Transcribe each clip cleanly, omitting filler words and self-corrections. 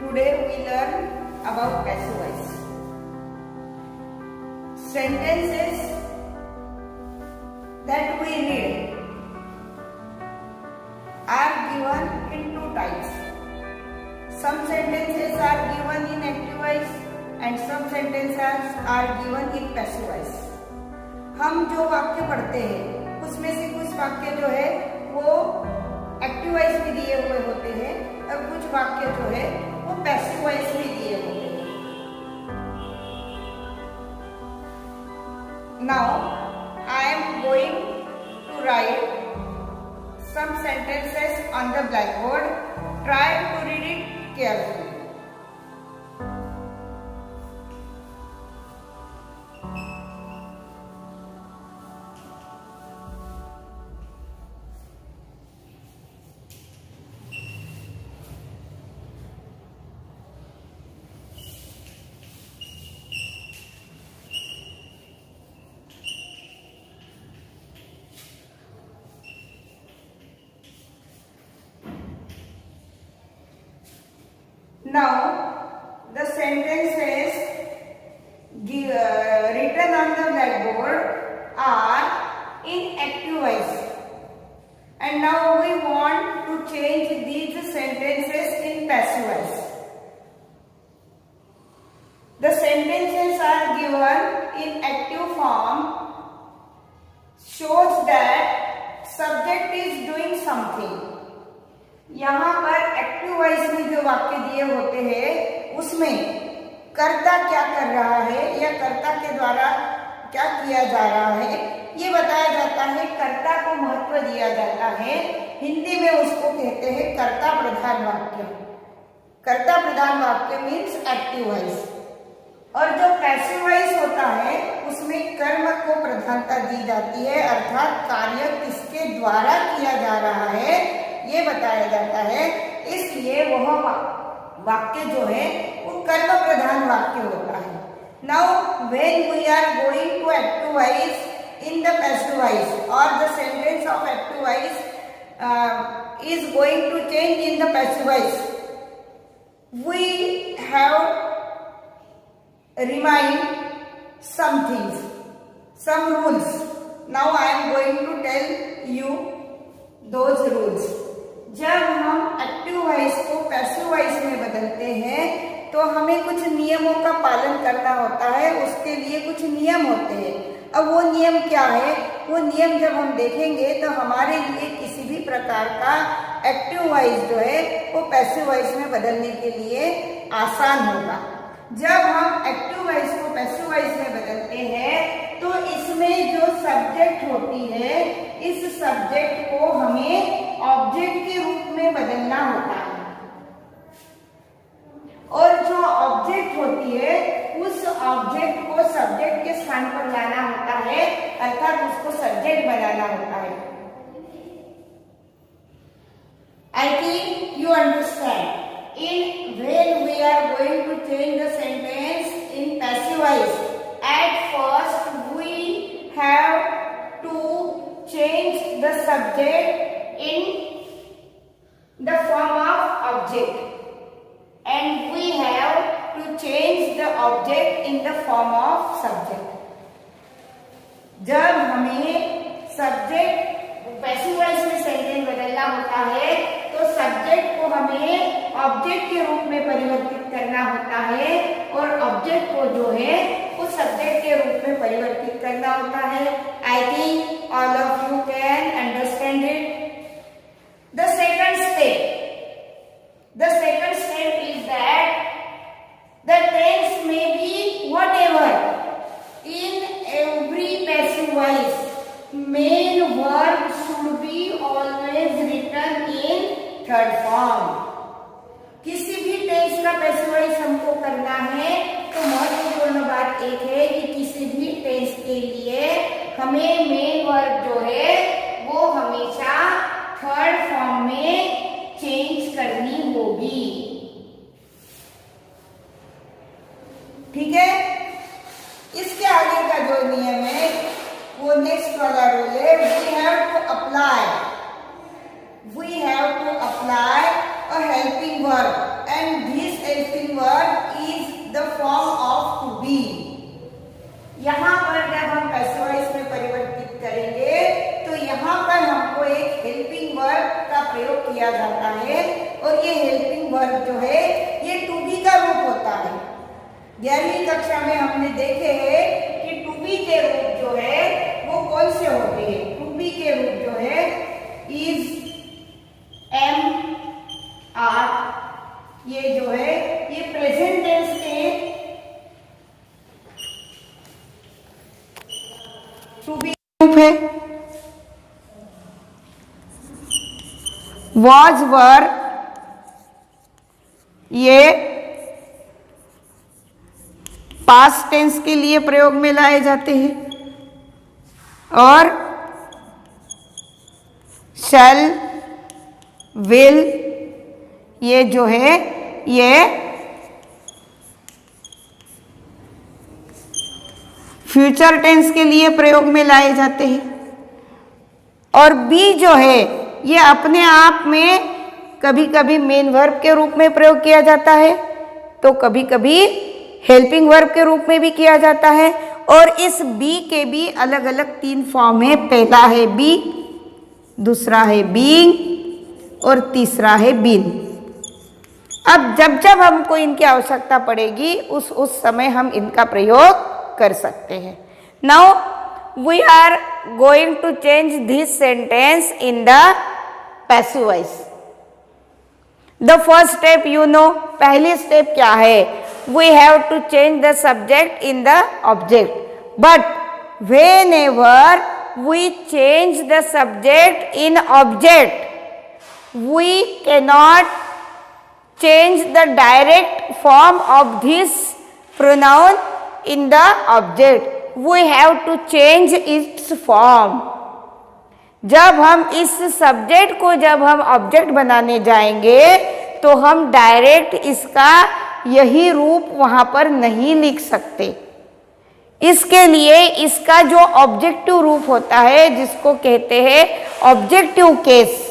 Today we learn about passive voice. Sentences that we read are given in two types. Some sentences are given in active voice and some sentences are given in passive voice. हम जो वाक्य पढ़ते हैं उसमें से कुछ वाक्य जो है वो एक्टिव वॉइस में दिए हुए होते हैं और कुछ वाक्य जो है वो पैसिव वॉइस में दिए होते हैं. Now I am going to write some sentences on the blackboard. Try to read it carefully. Now the sentences written on the blackboard are in active voice, and now we want to change these sentences in passive voice. The sentences are given in active form shows that subject is doing something. यहाँ पर active voice में जो वाक्य दिए होते हैं उसमें कर्ता क्या कर रहा है या कर्ता के द्वारा क्या किया जा रहा है ये बताया जाता है. कर्ता को महत्व दिया जाता है. हिंदी में उसको कहते हैं कर्ता प्रधान वाक्य. कर्ता प्रधान वाक्य मीन्स एक्टिव वॉइस. और जो पैसिव वॉइस होता है उसमें कर्म को प्रधानता दी जाती है, अर्थात कार्य किसके द्वारा किया जा रहा है ये बताया जाता है. इसलिए वह वाक्य जो है वो कर्म प्रधान वाक्य होता है. Now when we are going to active voice in the passive voice और the sentence of active voice is going to change in the passive voice, we have remind some things, some rules. Now I am going to tell you those rules. जब हम active voice को passive voice में बदलते हैं तो हमें कुछ नियमों का पालन करना होता है. उसके लिए कुछ नियम होते हैं. अब वो नियम क्या है, वो नियम जब हम देखेंगे तो हमारे लिए किसी भी प्रकार का एक्टिव वॉइस जो है वो पैसिव वॉइस में बदलने के लिए आसान होगा. जब हम एक्टिव वॉइस को पैसिव वॉइस में बदलते हैं तो इसमें जो सब्जेक्ट होती है इस सब्जेक्ट को हमें ऑब्जेक्ट के रूप में बदलना होता है. और जो ऑब्जेक्ट होती है उस ऑब्जेक्ट को सब्जेक्ट के स्थान पर लाना होता है, अर्थात उसको सब्जेक्ट बनाना होता है. I think you understand. When we are going to change the sentence in passive voice, at first we have to change the subject in the form of object, and we have to change the object in the form of subject. जब हमें subject passive voice में sentence बदलना होता है तो subject को हमें object के रूप में परिवर्तित करना होता है और ऑब्जेक्ट को जो है उस सब्जेक्ट के रूप में परिवर्तित करना होता है. I think all of you can understand it. The second step is that the tense में be whatever in every passive voice main verb should be always written in third form. किसी भी टेंस का passive voice हमको करना है तो महत्वपूर्ण बात एक है कि किसी भी टेंस के लिए हमें मेन वर्ब जो है वो हमेशा थर्ड फॉर्म में चेंज करनी होगी. ठीक है. इसके आगे का जो नियम है वो नेक्स्ट वाला रूल है. We have to apply a helping verb, and this verb is the form of to be. यहाँ पर जब हम पैसिव वॉइस में परिवर्तित करेंगे तो यहाँ पर हमको एक हेल्पिंग वर्ब का प्रयोग किया जाता है और ये हेल्पिंग वर्ब जो है ये टू बी का रूप होता है। 11वीं कक्षा में हमने देखे हैं कि टू बी के रूप जो है वो कौन से होते हैं। टू बी के रूप जो है इज, एम, आर, ये जो है ये प्रेजेंट टेंस के टू बी रूप है। वॉज, वर, ये पास्ट टेंस के लिए प्रयोग में लाए जाते हैं और शैल, विल, ये जो है ये फ्यूचर टेंस के लिए प्रयोग में लाए जाते हैं। और बी जो है ये अपने आप में कभी कभी मेन वर्ब के रूप में प्रयोग किया जाता है तो कभी कभी हेल्पिंग वर्ब के रूप में भी किया जाता है। और इस बी के भी अलग अलग 3 फॉर्म है। पहला है बी, दूसरा है बीइंग और तीसरा है बीन। अब जब जब हमको इनकी आवश्यकता पड़ेगी उस समय हम इनका प्रयोग कर सकते हैं। Now we are going to change this sentence in the passive voice. The first step you know, पहली स्टेप क्या है? We have to change the subject in the object. But whenever we change the subject in object we cannot change the direct form of this pronoun in the object. We have to change its form. जब हम इस subject को जब हम object बनाने जाएंगे तो हम डायरेक्ट इसका यही रूप वहां पर नहीं लिख सकते। इसके लिए इसका जो ऑब्जेक्टिव रूप होता है जिसको कहते हैं ऑब्जेक्टिव केस,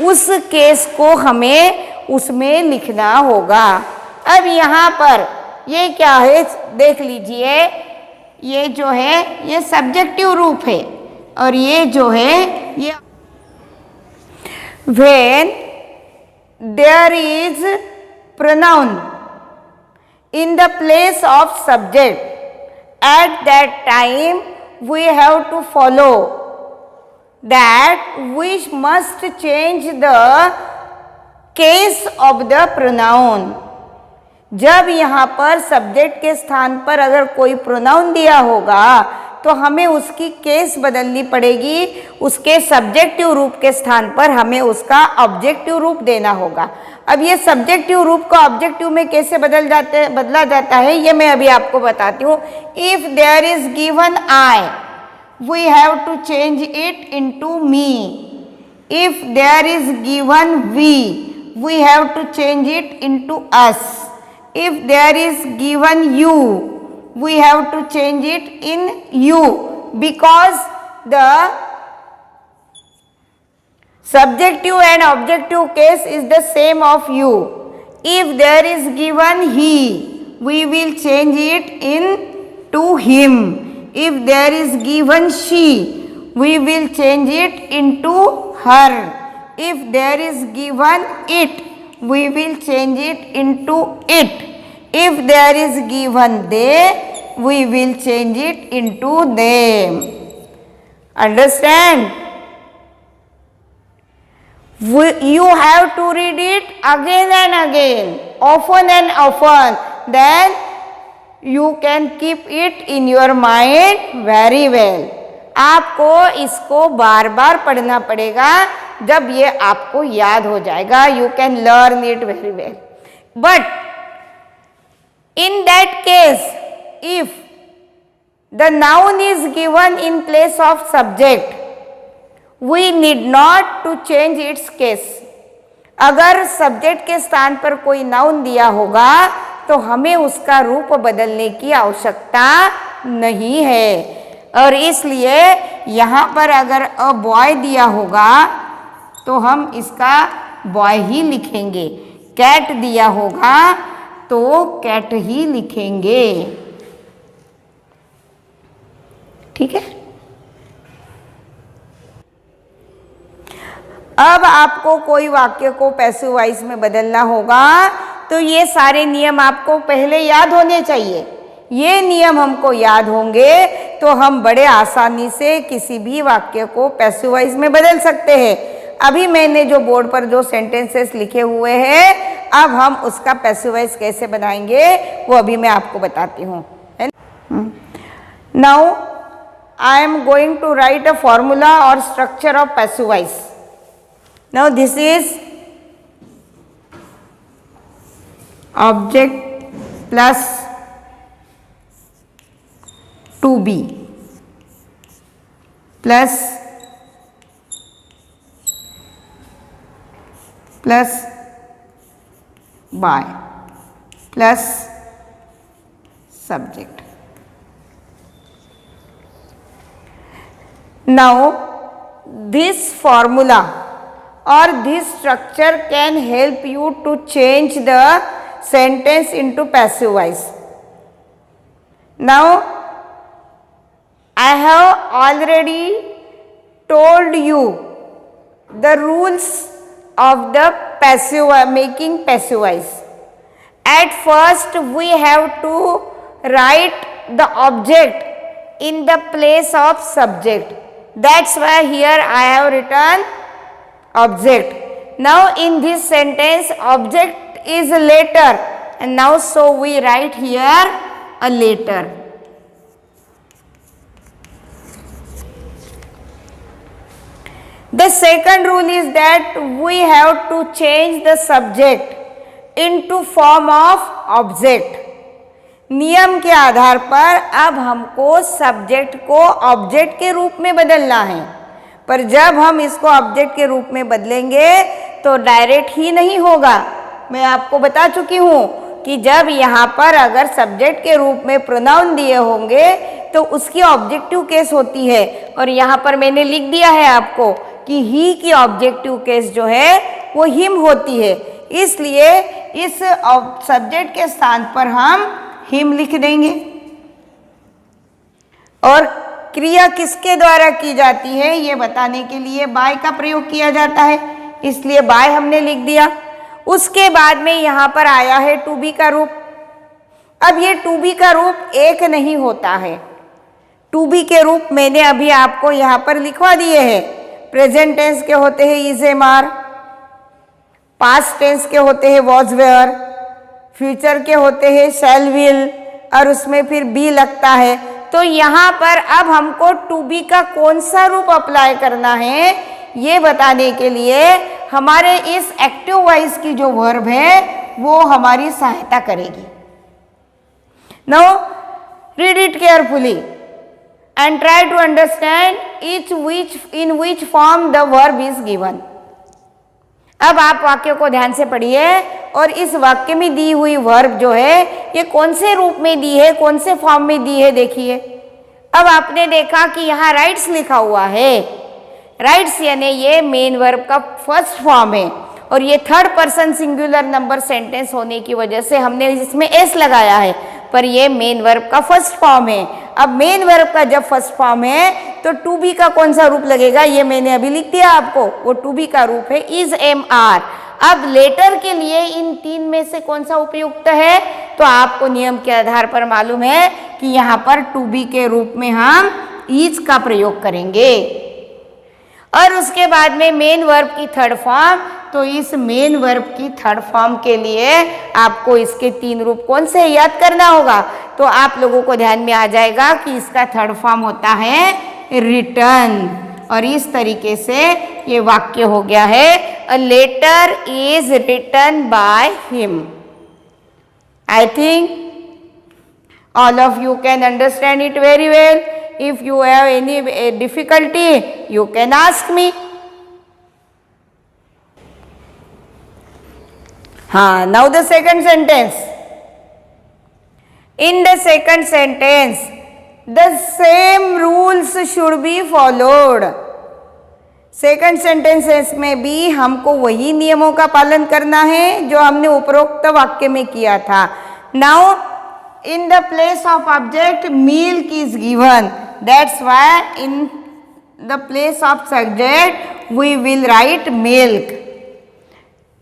उस केस को हमें उसमें लिखना होगा। अब यहाँ पर ये क्या है देख लीजिए, ये जो है ये सब्जेक्टिव रूप है और ये जो है ये when there is pronoun in the place of subject at that time we have to follow that we must change the case of the pronoun। जब यहाँ पर सब्जेक्ट के स्थान पर अगर कोई प्रोनाउन दिया होगा तो हमें उसकी केस बदलनी पड़ेगी। उसके सब्जेक्टिव रूप के स्थान पर हमें उसका ऑब्जेक्टिव रूप देना होगा। अब ये सब्जेक्टिव रूप को ऑब्जेक्टिव में कैसे बदला जाता है ये मैं अभी आपको बताती हूँ। If there is given I, we have to change it into me. If there is given we have to change it into us. If there is given you, we have to change it in you, because the subjective and objective case is the same of you. If there is given he, we will change it into him. If there is given she, we will change it into her. If there is given it, we will change it into it. If there is given they, we will change it into them. Understand? You have to read it again and again, often and often. Then you can keep it in your mind very well. आपको इसको बार बार पढ़ना पड़ेगा, जब ये आपको याद हो जाएगा you can learn it very well. But in that case, if the noun is given in place of subject, we need not to change its case. अगर सब्जेक्ट के स्थान पर कोई नाउन दिया होगा तो हमें उसका रूप बदलने की आवश्यकता नहीं है। और इसलिए यहाँ पर अगर अ बॉय दिया होगा तो हम इसका बॉय ही लिखेंगे। कैट दिया होगा तो कैट ही लिखेंगे। ठीक है। अब आपको कोई वाक्य को पैसिव वॉइस में बदलना होगा तो ये सारे नियम आपको पहले याद होने चाहिए। ये नियम हमको याद होंगे तो हम बड़े आसानी से किसी भी वाक्य को पैसिव वॉइस में बदल सकते हैं। अभी मैंने जो बोर्ड पर जो सेंटेंसेस लिखे हुए हैं, अब हम उसका पैसिव वॉइस कैसे बनाएंगे वो अभी मैं आपको बताती हूँ। Now I am going to write a formula और structure of passive voice. Now this is object plus to be plus by plus subject. Now this formula or this structure can help you to change the sentence into passive voice. Now I have already told you the rules of the making passive voice. At first we have to write the object in the place of subject. That's why here I have written object. Now in this sentence object is a letter, and now so we write here a letter. The second rule is that we have to change the subject into form of object. नियम के आधार पर अब हमको subject को object के रूप में बदलना है, पर जब हम इसको ऑब्जेक्ट के रूप में बदलेंगे तो डायरेक्ट ही नहीं होगा। मैं आपको बता चुकी हूँ कि जब यहाँ पर अगर सब्जेक्ट के रूप में प्रोनाउन दिए होंगे तो उसकी ऑब्जेक्टिव केस होती है, और यहाँ पर मैंने लिख दिया है आपको कि ही की ऑब्जेक्टिव केस जो है वो हिम होती है, इसलिए इस सब्जेक्ट के स्थान पर हम हिम लिख देंगे। और क्रिया किसके द्वारा की जाती है ये बताने के लिए बाय का प्रयोग किया जाता है, इसलिए बाय हमने लिख दिया। उसके बाद में यहाँ पर आया है टू बी का रूप। अब ये टू बी का रूप एक नहीं होता है। टू बी के रूप मैंने अभी आपको यहाँ पर लिखवा दिए हैं। प्रेजेंट टेंस के होते हैं is am are, past tense के होते हैं वॉज वेयर, फ्यूचर के होते हैं शैल विल, और उसमें फिर बी लगता है। तो यहाँ पर अब हमको टू बी का कौन सा रूप अप्लाई करना है ये बताने के लिए हमारे इस एक्टिव वॉइस की जो वर्ब है वो हमारी सहायता करेगी। Now read it carefully and try to understand in which form the verb is given. अब आप वाक्य को ध्यान से पढ़िए और इस वाक्य में दी हुई वर्ब जो है ये कौन से रूप में दी है, कौन से फॉर्म में दी है देखिए। अब आपने देखा कि यहाँ राइट्स लिखा हुआ है। राइट्स यानी ये मेन वर्ब का फर्स्ट फॉर्म है, और ये third person singular number sentence होने की वजह से हमने इसमें एस लगाया है, पर ये मेन वर्ब का फर्स्ट फॉर्म है। अब मेन वर्ब का जब फर्स्ट फॉर्म है तो टू बी का कौन सा रूप लगेगा ये मैंने अभी लिख दिया आपको, वो टू बी का रूप है इज एम आर। अब लेटर के लिए इन तीन में से कौन सा उपयुक्त है तो आपको नियम के आधार पर मालूम है कि यहाँ पर टू बी के रूप में हम इज का प्रयोग करेंगे। और उसके बाद में मेन वर्ब की थर्ड फॉर्म, तो इस मेन वर्ब की थर्ड फॉर्म के लिए आपको इसके तीन रूप कौन से याद करना होगा, तो आप लोगों को ध्यान में आ जाएगा कि इसका थर्ड फॉर्म होता है रिटर्न। और इस तरीके से ये वाक्य हो गया है a letter is written by him. I think all of you can understand it very well. If you have any difficulty, you can ask me. Now the second sentence. In the second sentence, the same rules should be followed. Second sentences में भी हमको वही नियमों का पालन करना है जो हमने उपरोक्त वाक्य में किया था. Now in the place of object milk is given. That's why in the place of subject we will write milk.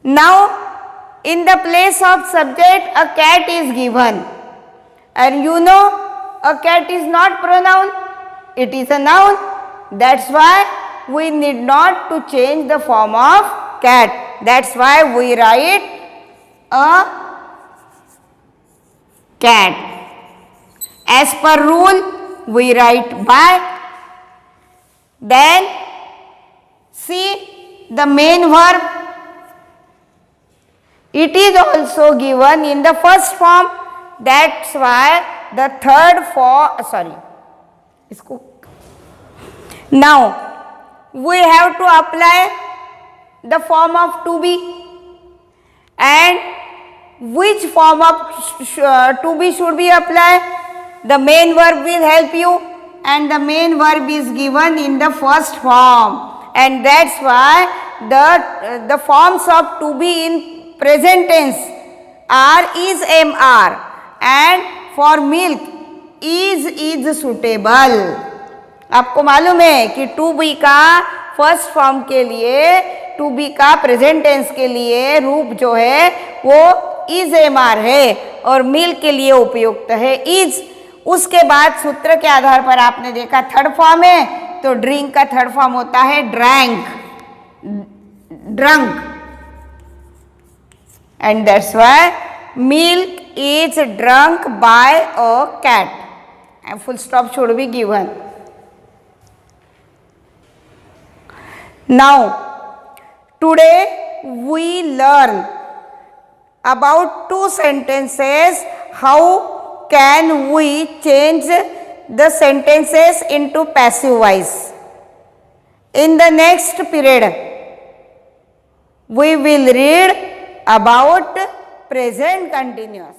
Now in the place of subject a cat is given, and you know a cat is not pronoun, it is a noun. That's why we need not to change the form of cat. That's why we write a cat. As per rule we write by. Then see the main verb, it is also given in the first form. That's why the third form, now we have to apply the form of to be, and which form of to be should be applied? The main verb will help you, and the main verb is given in the first form, and that's why the forms of to be in present tense are is, am, are, and for milk is suitable. आपको मालूम है कि to be का first form के लिए, to be का present tense के लिए रूप जो है वो इज, एम, आर है, और मिल्क के लिए उपयुक्त है इज. उसके बाद सूत्र के आधार पर आपने देखा थर्ड फॉर्म है, तो ड्रिंक का थर्ड फॉर्म होता है drank, drunk. And that's why milk is drunk by a cat. And full stop should be given. Now, today we learn about two sentences. How can we change the sentences into passive voice? In the next period, we will read about present continuous.